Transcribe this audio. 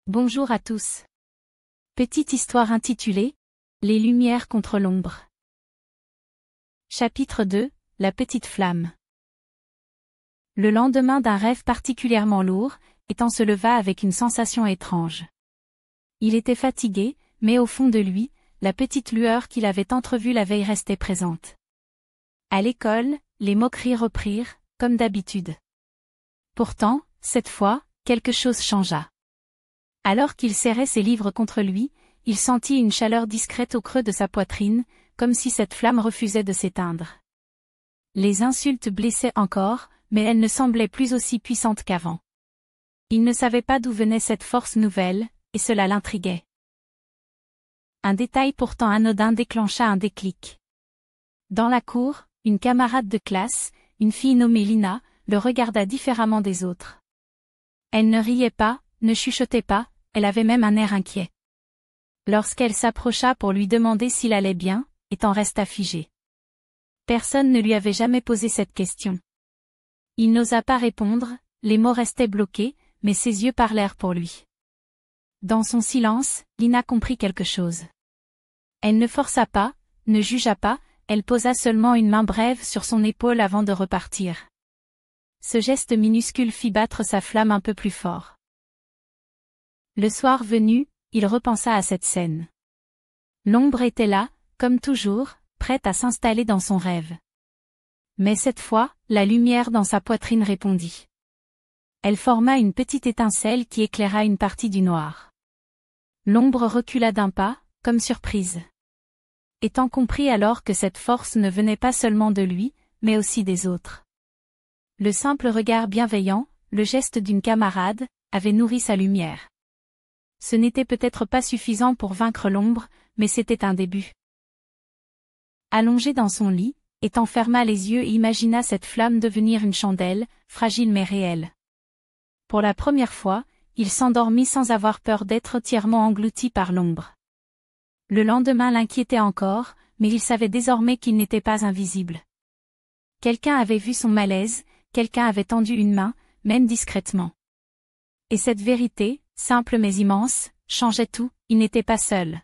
Bonjour à tous. Petite histoire intitulée « Les lumières contre l'ombre ». Chapitre 2 – La petite flamme. Le lendemain d'un rêve particulièrement lourd, Ethan se leva avec une sensation étrange. Il était fatigué, mais au fond de lui, la petite lueur qu'il avait entrevue la veille restait présente. À l'école, les moqueries reprirent, comme d'habitude. Pourtant, cette fois, quelque chose changea. Alors qu'il serrait ses livres contre lui, il sentit une chaleur discrète au creux de sa poitrine, comme si cette flamme refusait de s'éteindre. Les insultes blessaient encore, mais elles ne semblaient plus aussi puissantes qu'avant. Il ne savait pas d'où venait cette force nouvelle, et cela l'intriguait. Un détail pourtant anodin déclencha un déclic. Dans la cour, une camarade de classe, une fille nommée Lina, le regarda différemment des autres. Elle ne riait pas, ne chuchotait pas, elle avait même un air inquiet. Lorsqu'elle s'approcha pour lui demander s'il allait bien, Ethan resta figé. Personne ne lui avait jamais posé cette question. Il n'osa pas répondre, les mots restaient bloqués, mais ses yeux parlèrent pour lui. Dans son silence, Lina comprit quelque chose. Elle ne força pas, ne jugea pas, elle posa seulement une main brève sur son épaule avant de repartir. Ce geste minuscule fit battre sa flamme un peu plus fort. Le soir venu, il repensa à cette scène. L'ombre était là, comme toujours, prête à s'installer dans son rêve. Mais cette fois, la lumière dans sa poitrine répondit. Elle forma une petite étincelle qui éclaira une partie du noir. L'ombre recula d'un pas, comme surprise. Ethan comprit alors que cette force ne venait pas seulement de lui, mais aussi des autres. Le simple regard bienveillant, le geste d'une camarade, avait nourri sa lumière. Ce n'était peut-être pas suffisant pour vaincre l'ombre, mais c'était un début. Allongé dans son lit, Ethan ferma les yeux et imagina cette flamme devenir une chandelle, fragile mais réelle. Pour la première fois, il s'endormit sans avoir peur d'être entièrement englouti par l'ombre. Le lendemain l'inquiétait encore, mais il savait désormais qu'il n'était pas invisible. Quelqu'un avait vu son malaise, quelqu'un avait tendu une main, même discrètement. Et cette vérité, simple mais immense, changeait tout, il n'était pas seul.